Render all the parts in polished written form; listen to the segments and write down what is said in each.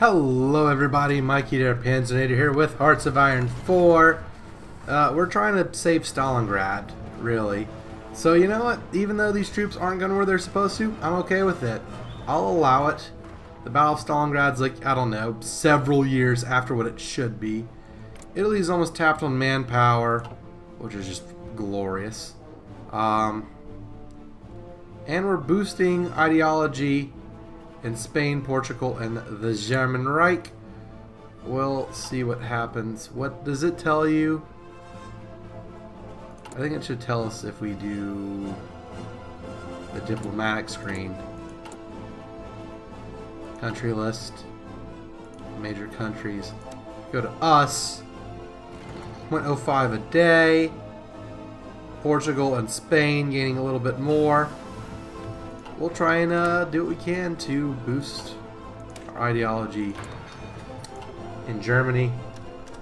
Hello everybody, Mikey there, Panzernator here with Hearts of Iron 4. We're trying to save Stalingrad, really. So you know what, even though these troops aren't going where they're supposed to, I'm okay with it. I'll allow it. The Battle of Stalingrad's like, I don't know, several years after what it should be. Italy's almost tapped on manpower, which is just glorious. And we're boosting ideology in Spain, Portugal, and the German Reich. We'll see what happens. What does it tell you? I think it should tell us if we do the diplomatic screen. Country list. Major countries. Go to us. 0.05 a day. Portugal and Spain gaining a little bit more. We'll try and do what we can to boost our ideology in Germany.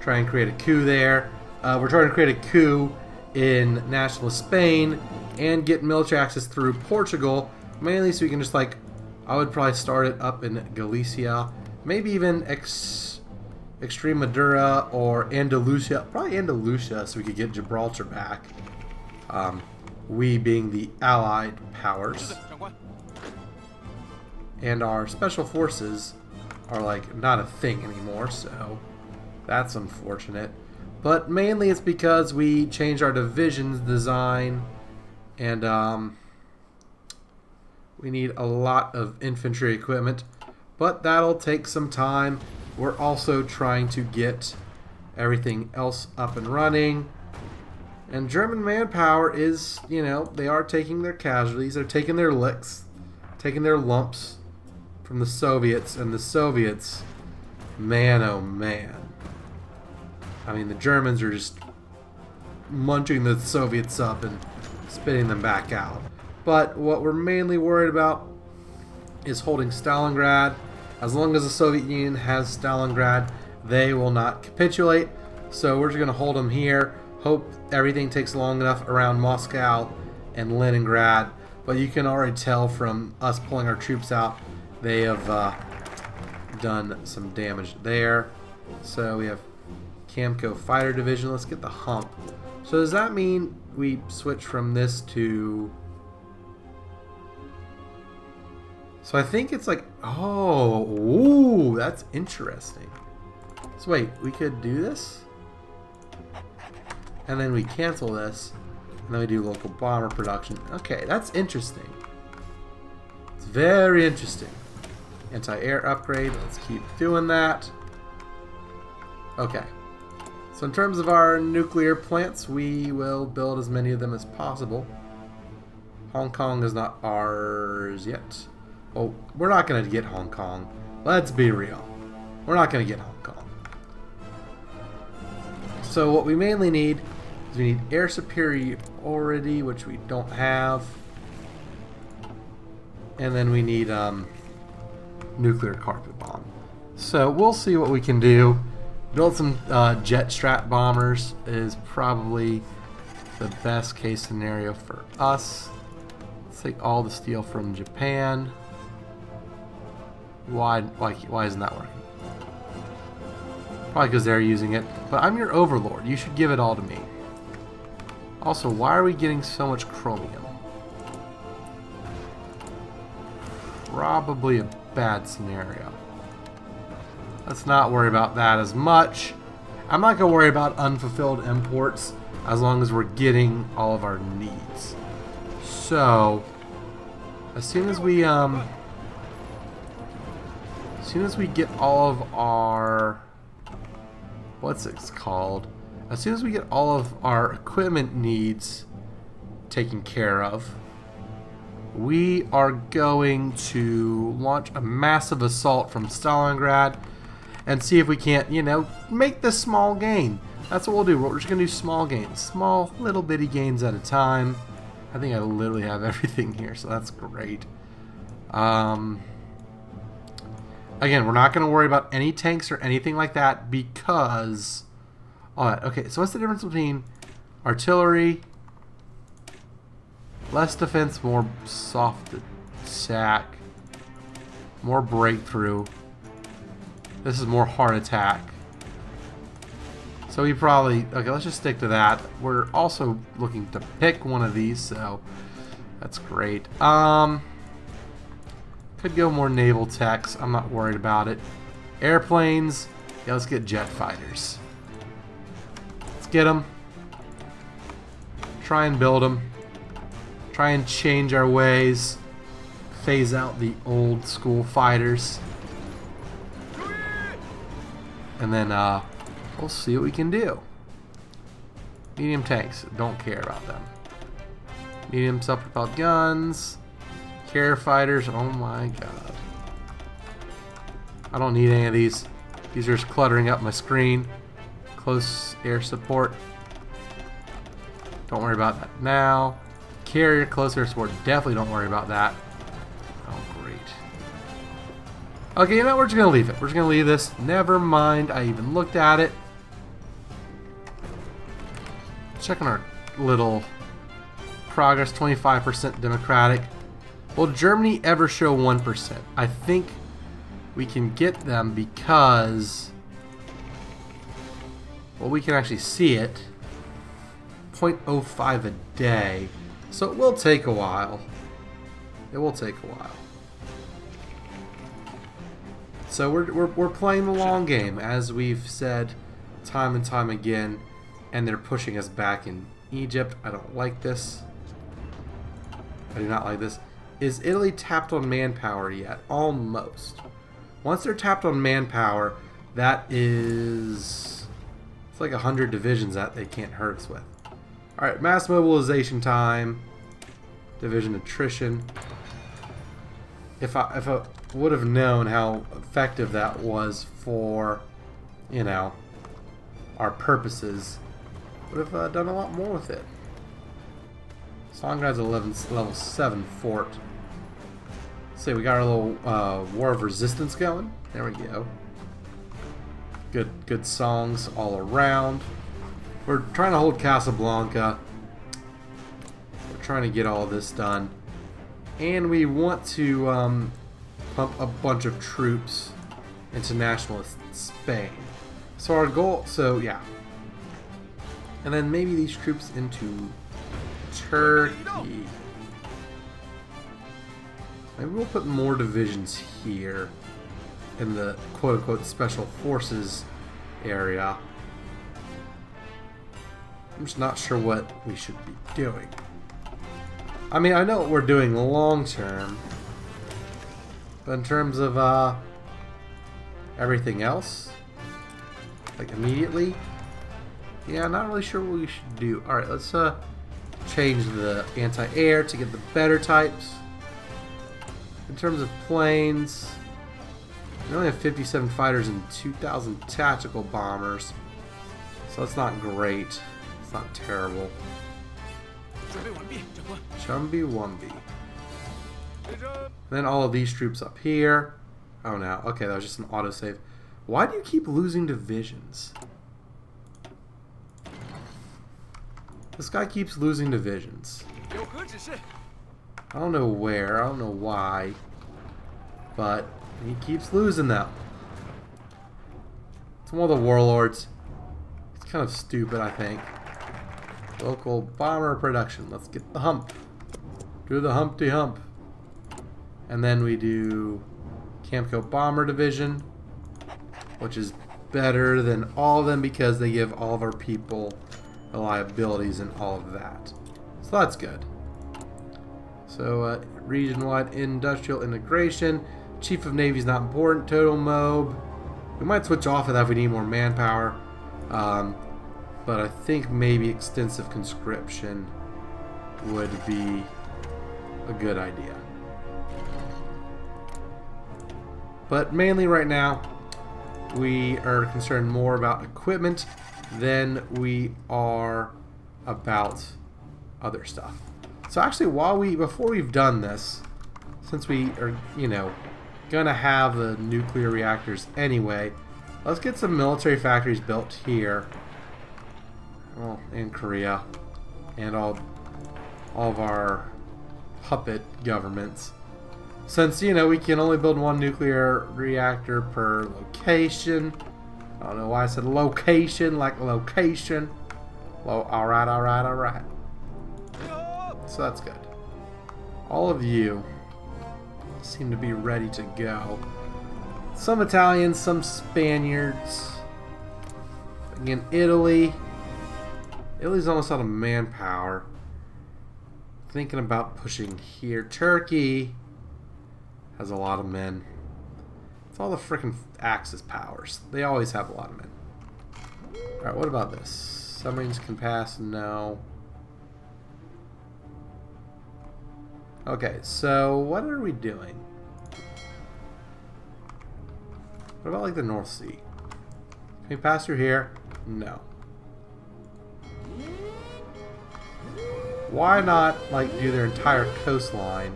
Try and create a coup there. We're trying to create a coup in Nationalist Spain and get military access through Portugal, mainly so we can just like, I would probably start it up in Galicia, maybe even Extremadura or Andalusia, probably Andalusia, so we could get Gibraltar back. We being the Allied powers. And our special forces are like not a thing anymore, so that's unfortunate. But mainly it's because we changed our divisions design, and we need a lot of infantry equipment, but that'll take some time. We're also trying to get everything else up and running. And German manpower is, you know, they are taking their casualties, they're taking their licks, taking their lumps from the Soviets, and the Soviets, man oh man. I mean, the Germans are just munching the Soviets up and spitting them back out. But what we're mainly worried about is holding Stalingrad. As long as the Soviet Union has Stalingrad, they will not capitulate. So we're just going to hold them here. Hope everything takes long enough around Moscow and Leningrad. But you can already tell from us pulling our troops out, they have done some damage there. So we have Camco Fighter Division. Let's get the hump. So does that mean we switch from this to... So I think it's like... Oh, ooh, that's interesting. So wait, we could do this? And then we cancel this. And then we do local bomber production. Okay, that's interesting. It's very interesting. Anti-air upgrade. Let's keep doing that. Okay. So in terms of our nuclear plants, we will build as many of them as possible. Hong Kong is not ours yet. Oh, we're not going to get Hong Kong. Let's be real. We're not going to get Hong Kong. So what we mainly need is we need air superiority, which we don't have. And then we need nuclear carpet bomb. So we'll see what we can do. Build some jet strat bombers is probably the best case scenario for us. Let's take all the steel from Japan. Why isn't that working? Probably because they're using it. But I'm your overlord. You should give it all to me. Also, why are we getting so much chromium? Probably a bad scenario. Let's not worry about that as much. I'm not going to worry about unfulfilled imports as long as we're getting all of our needs. So, as soon as we get all of our, what's it called? As soon as we get all of our equipment needs taken care of, we are going to launch a massive assault from Stalingrad and see if we can't, you know, make this small gain. That's what we'll do. We're just going to do small gains. Small, little bitty gains at a time. I think I literally have everything here, so that's great. Again, we're not going to worry about any tanks or anything like that because... Alright, okay, so what's the difference between artillery, less defense, more soft attack, more breakthrough, This is more heart attack. So we probably... Okay, let's just stick to that. We're also looking to pick one of these, so that's great. Could go more naval techs. I'm not worried about it. Airplanes. Yeah, let's get jet fighters. Let's get them. Try and build them. Try and change our ways. Phase out the old school fighters. And then we'll see what we can do. Medium tanks. Don't care about them. Medium self-propelled guns. Carrier fighters. Oh my god. I don't need any of these. These are just cluttering up my screen. Close air support. Don't worry about that now. Carrier close air support. Definitely don't worry about that. Oh, great. Okay, you know, we're just going to leave it. We're just going to leave this. Never mind. I even looked at it. Checking our little progress. 25% Democratic. Will Germany ever show 1%? I think we can get them because, well, we can actually see it. 0.05 a day. So it will take a while. It will take a while. So we're playing the long game, as we've said time and time again, and they're pushing us back in Egypt. I don't like this. I do not like this. Is Italy tapped on manpower yet? Almost. Once they're tapped on manpower, that is... it's like 100 divisions that they can't hurt us with. Alright, mass mobilization time. Division attrition. If I would have known how effective that was for, you know, our purposes, would have done a lot more with it. Stalingrad's level 7 fort. See, we got our little War of Resistance going. There we go. Good songs all around. We're trying to hold Casablanca. We're trying to get all this done. And we want to pump a bunch of troops into Nationalist Spain. So our goal, so yeah. And then maybe these troops into Turkey. Maybe we'll put more divisions here in the quote-unquote special forces area. I'm just not sure what we should be doing. I mean, I know what we're doing long term, but in terms of everything else, like immediately, yeah, not really sure what we should do. Alright, let's change the anti-air to get the better types. In terms of planes, we only have 57 fighters and 2,000 tactical bombers, so that's not great. It's not terrible. Chumby Wumby. Then all of these troops up here. Oh no, okay, that was just an autosave. Why do you keep losing divisions? This guy keeps losing divisions. I don't know where, I don't know why, but he keeps losing them. It's one of the warlords. It's kind of stupid, I think. Local bomber production. Let's get the hump. Do the Humpty Hump. And then we do Camco Bomber Division, which is better than all of them because they give all of our people reliabilities and all of that. So that's good. So region-wide industrial integration. Chief of Navy is not important. Total mob. We might switch off of that if we need more manpower. But I think maybe extensive conscription would be a good idea. But mainly right now, we are concerned more about equipment than we are about other stuff. So actually, before we've done this, since we are, you know, gonna have the nuclear reactors anyway, let's get some military factories built here. Well, in Korea, and all of our puppet governments. Since, you know, we can only build one nuclear reactor per location. I don't know why I said location, like location. Alright, alright, alright. So that's good. All of you seem to be ready to go. Some Italians, some Spaniards. Again, Italy. Italy's almost out of manpower. Thinking about pushing here. Turkey has a lot of men. It's all the frickin' Axis powers. They always have a lot of men. Alright, what about this? Submarines can pass? No. Okay, so what are we doing? What about like the North Sea? Can we pass through here? No. Why not like do their entire coastline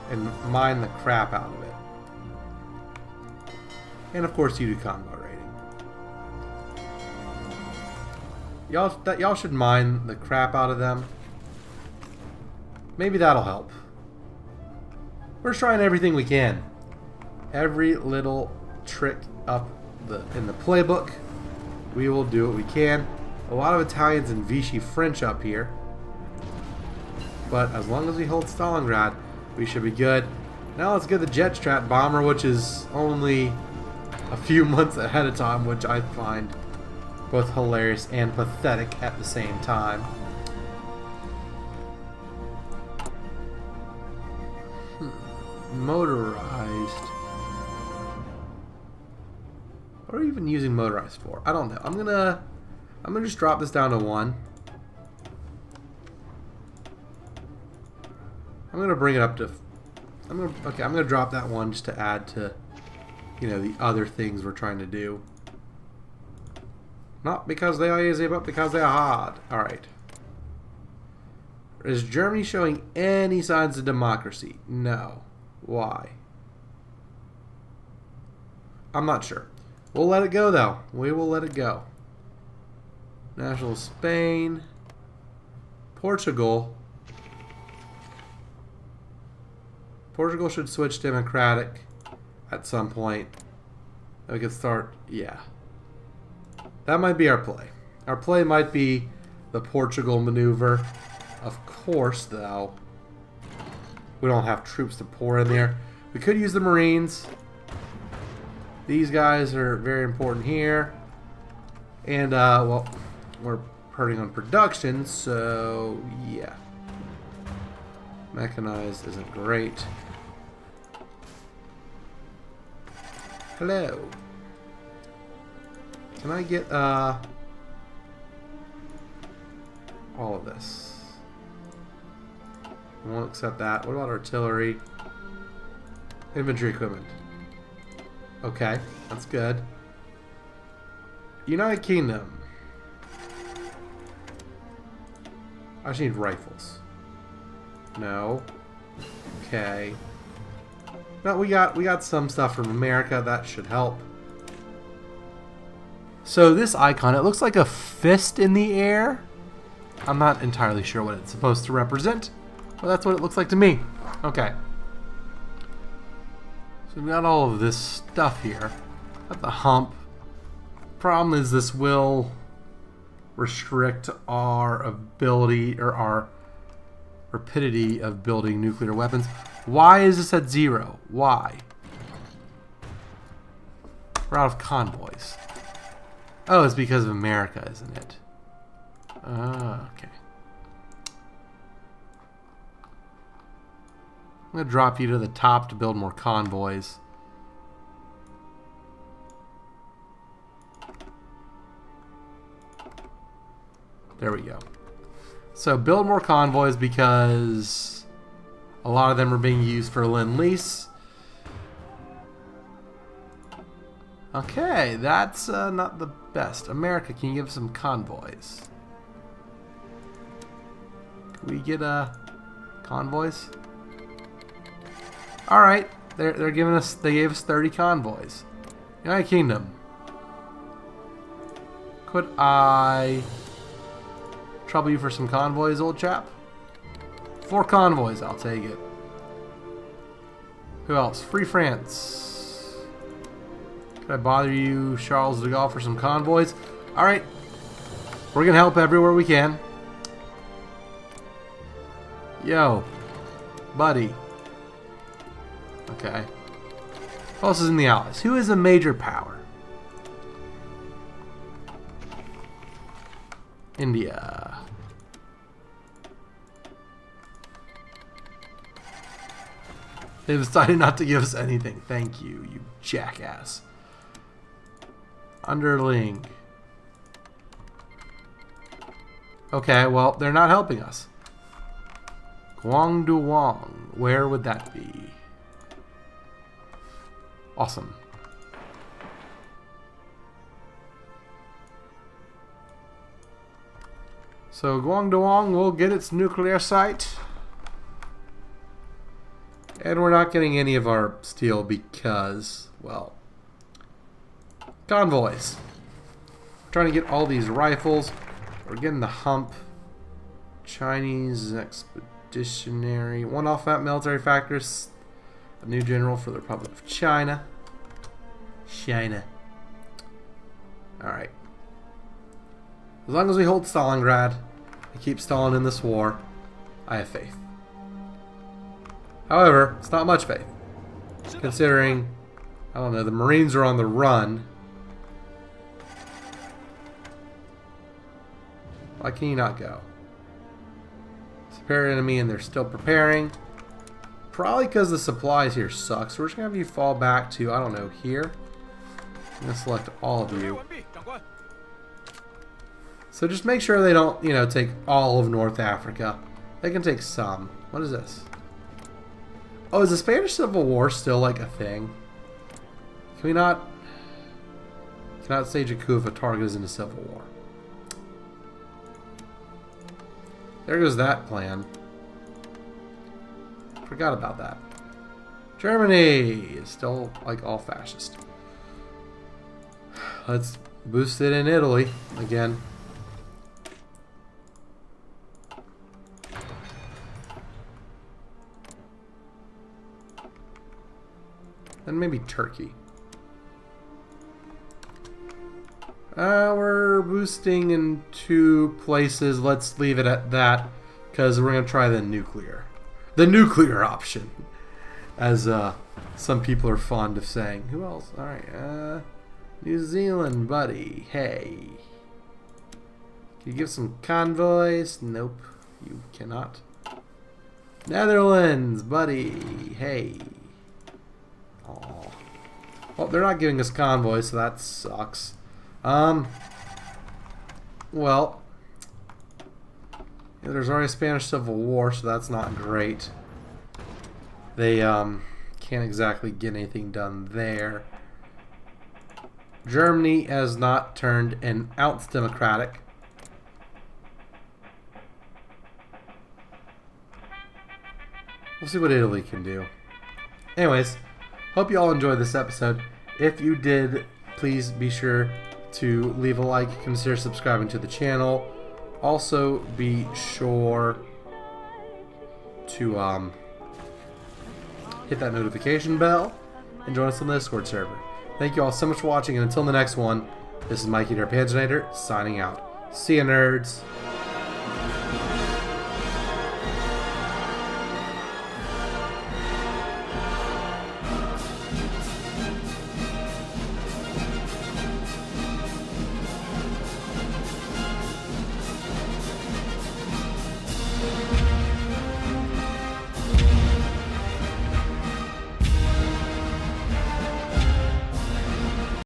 and mine the crap out of it? And of course you do convoy raiding. Y'all should mine the crap out of them. Maybe that'll help. We're trying everything we can. Every little trick up in the playbook. We will do what we can. A lot of Italians and Vichy French up here. But as long as we hold Stalingrad, we should be good. Now let's get the Jet Strat bomber, which is only a few months ahead of time, which I find both hilarious and pathetic at the same time. Motorized. What are we even using motorized for? I don't know. I'm gonna just drop this down to 1. I'm gonna bring it up to. I'm gonna drop that 1 just to add to, you know, the other things we're trying to do. Not because they are easy, but because they are hard. All right. Is Germany showing any signs of democracy? No. Why? I'm not sure. We'll let it go, though. We will let it go. Nationalist Spain. Portugal. Portugal should switch democratic at some point. We could start, yeah. That might be our play. Our play might be the Portugal maneuver. Of course, though, we don't have troops to pour in there. We could use the Marines. These guys are very important here. And, well, we're hurting on production, so, yeah. Mechanized isn't great. Hello. Can I get, all of this? I won't accept that. What about artillery? Infantry equipment. Okay, that's good. United Kingdom. I just need rifles. No. Okay. No, we got some stuff from America. That should help. So this icon, it looks like a fist in the air. I'm not entirely sure what it's supposed to represent, but that's what it looks like to me. Okay. So we got all of this stuff here. Got the hump. Problem is this will restrict our ability or our rapidity of building nuclear weapons. Why is this at 0? Why? We're out of convoys. Oh, it's because of America, isn't it? Okay. I'm going to drop you to the top to build more convoys. There we go. So build more convoys because a lot of them are being used for Lend-Lease. Okay, that's not the best. America, can you give us some convoys? Can we get convoys? All right, they're giving us. They gave us 30 convoys. United Kingdom. Could I trouble you for some convoys, old chap? 4 convoys, I'll take it. Who else? Free France. Can I bother you, Charles de Gaulle, for some convoys? Alright. We're going to help everywhere we can. Yo. Buddy. Okay. Who else is in the Allies? Who is a major power? India. They decided not to give us anything. Thank you, you jackass. Underling. Okay, well, they're not helping us. Guangdong. Where would that be? Awesome. So Guangdong will get its nuclear site. And we're not getting any of our steel because, well, convoys. We're trying to get all these rifles. We're getting the hump. Chinese expeditionary. One off that military factors. A new general for the Republic of China. China. Alright. As long as we hold Stalingrad and keep Stalin in this war, I have faith. However, it's not much faith. Considering, I don't know, the Marines are on the run. Why can you not go? Superior enemy and they're still preparing. Probably because the supplies here suck. So we're just going to have you fall back to, I don't know, here. I'm going to select all of you. So just make sure they don't, you know, take all of North Africa. They can take some. What is this? Oh, is the Spanish Civil War still like a thing? Can we not... Cannot stage a coup if a target is in a civil war. There goes that plan. Forgot about that. Germany is still like all fascist. Let's boost it in Italy again. Then maybe Turkey. We're boosting in 2 places. Let's leave it at that because we're going to try the nuclear. The nuclear option. As some people are fond of saying. Who else? Alright. New Zealand, buddy. Hey. Can you give some convoys? Nope. You cannot. Netherlands, buddy. Hey. Aww. Well, they're not giving us convoys, so that sucks. Well, yeah, there's already a Spanish Civil War, so that's not great. They, can't exactly get anything done there. Germany has not turned an ounce democratic. We'll see what Italy can do. Anyways, hope you all enjoyed this episode. If you did, please be sure to leave a like, consider subscribing to the channel. Also, be sure to hit that notification bell and join us on the Discord server. Thank you all so much for watching, and until the next one, this is Mikey der Panzernator signing out. See ya, nerds.